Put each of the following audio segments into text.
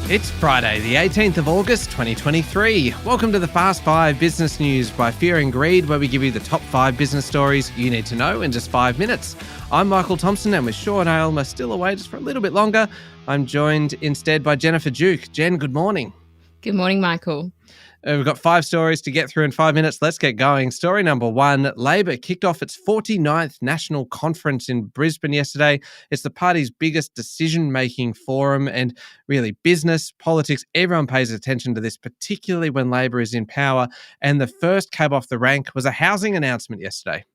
It's Friday, the 18th of August, 2023. Welcome to the Fast 5 Business News by Fear and Greed, where we give you the top 5 business stories you need to know in just 5 minutes. I'm Michael Thompson, and with Sean Aylmer still away just for a little bit longer, I'm joined instead by Jennifer Duke. Jen, good morning. Good morning, Michael. We've got 5 stories to get through in 5 minutes. Let's get going. Story number 1, Labor kicked off its 49th National Conference in Brisbane yesterday. It's the party's biggest decision-making forum, and really business, politics, everyone pays attention to this, particularly when Labor is in power. And the first cab off the rank was a housing announcement yesterday.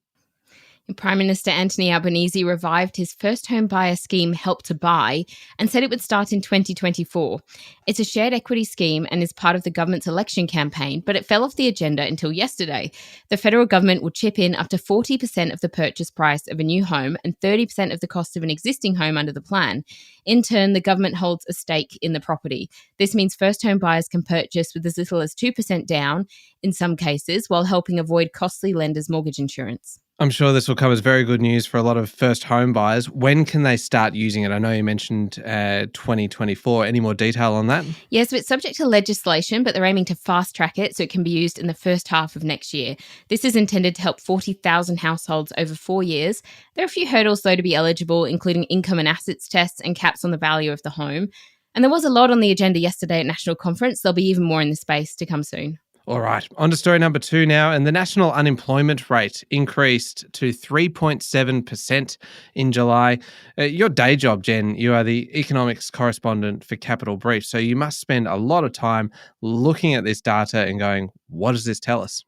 Prime Minister Anthony Albanese revived his first home buyer scheme, Help to Buy, and said it would start in 2024. It's a shared equity scheme and is part of the government's election campaign, but it fell off the agenda until yesterday. The federal government will chip in up to 40% of the purchase price of a new home and 30% of the cost of an existing home under the plan. In turn, the government holds a stake in the property. This means first home buyers can purchase with as little as 2% down in some cases, while helping avoid costly lenders' mortgage insurance. I'm sure this will come as very good news for a lot of first home buyers. When can they start using it? I know you mentioned 2024. Any more detail on that? Yes, so it's subject to legislation, but they're aiming to fast track it so it can be used in the first half of next year. This is intended to help 40,000 households over 4 years. There are a few hurdles, though, to be eligible, including income and assets tests and caps on the value of the home. And there was a lot on the agenda yesterday at National Conference. There'll be even more in the space to come soon. All right, on to story number 2 now. And the national unemployment rate increased to 3.7% in July. Your day job, Jen, you are the economics correspondent for Capital Brief. So you must spend a lot of time looking at this data and going, what does this tell us?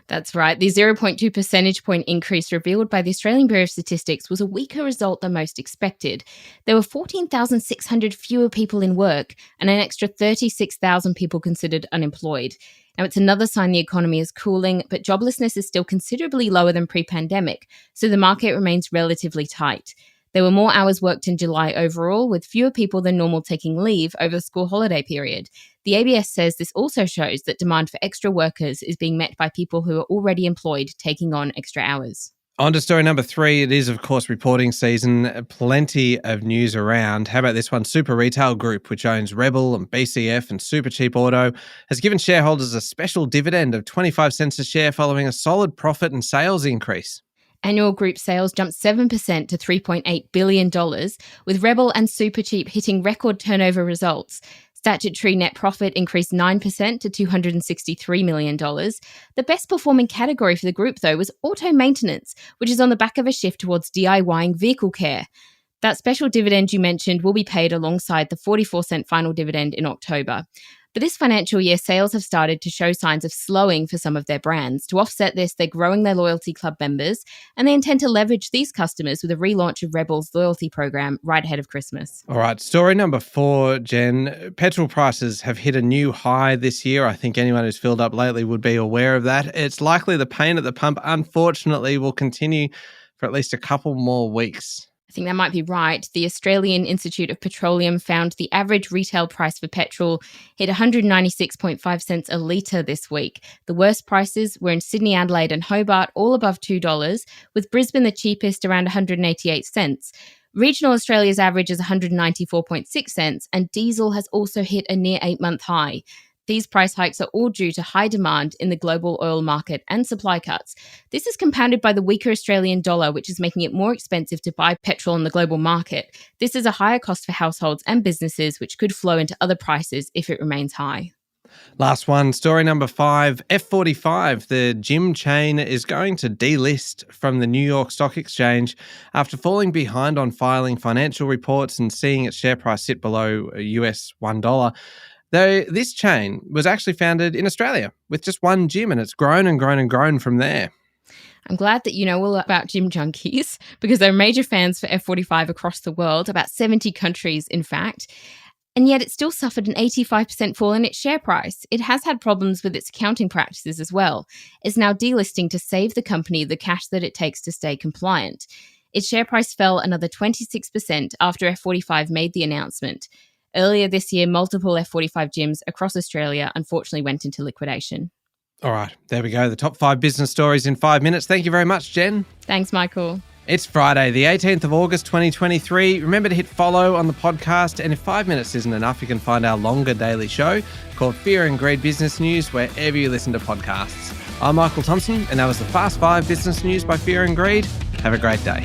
That's right. The 0.2 percentage point increase revealed by the Australian Bureau of Statistics was a weaker result than most expected. There were 14,600 fewer people in work and an extra 36,000 people considered unemployed. Now, it's another sign the economy is cooling, but joblessness is still considerably lower than pre-pandemic, so the market remains relatively tight. There were more hours worked in July overall, with fewer people than normal taking leave over the school holiday period. The ABS says this also shows that demand for extra workers is being met by people who are already employed taking on extra hours. On to story number 3. It is, of course, reporting season. Plenty of news around. How about this one? Super Retail Group, which owns Rebel and BCF and Super Cheap Auto, has given shareholders a special dividend of 25 cents a share following a solid profit and sales increase. Annual group sales jumped 7% to $3.8 billion, with Rebel and Super Cheap hitting record turnover results. Statutory net profit increased 9% to $263 million. The best performing category for the group, though, was auto maintenance, which is on the back of a shift towards DIYing vehicle care. That special dividend you mentioned will be paid alongside the 44-cent final dividend in October. But this financial year, sales have started to show signs of slowing for some of their brands. To offset this, they're growing their loyalty club members, and they intend to leverage these customers with a relaunch of Rebel's loyalty program right ahead of Christmas. All right, story number 4, Jen. Petrol prices have hit a new high this year. I think anyone who's filled up lately would be aware of that. It's likely the pain at the pump, unfortunately, will continue for at least a couple more weeks. I think that might be right. The Australian Institute of Petroleum found the average retail price for petrol hit 196.5 cents a litre this week. The worst prices were in Sydney, Adelaide and Hobart, all above $2, with Brisbane the cheapest, around 188 cents. Regional Australia's average is 194.6 cents, and diesel has also hit a near 8-month high. These price hikes are all due to high demand in the global oil market and supply cuts. This is compounded by the weaker Australian dollar, which is making it more expensive to buy petrol in the global market. This is a higher cost for households and businesses, which could flow into other prices if it remains high. Last one, story number 5, F45, the gym chain, is going to delist from the New York Stock Exchange after falling behind on filing financial reports and seeing its share price sit below US $1. Though this chain was actually founded in Australia with just one gym, and it's grown and grown and grown from there. I'm glad that you know all about gym junkies, because they're major fans for F45 across the world, about 70 countries in fact. And yet it still suffered an 85% fall in its share price. It has had problems with its accounting practices as well. It's now delisting to save the company the cash that it takes to stay compliant. Its share price fell another 26% after F45 made the announcement. Earlier this year, multiple F45 gyms across Australia unfortunately went into liquidation. All right, there we go. The top 5 business stories in 5 minutes. Thank you very much, Jen. Thanks, Michael. It's Friday, the 18th of August, 2023. Remember to hit follow on the podcast. And if 5 minutes isn't enough, you can find our longer daily show called Fear and Greed Business News wherever you listen to podcasts. I'm Michael Thompson, and that was the Fast 5 Business News by Fear and Greed. Have a great day.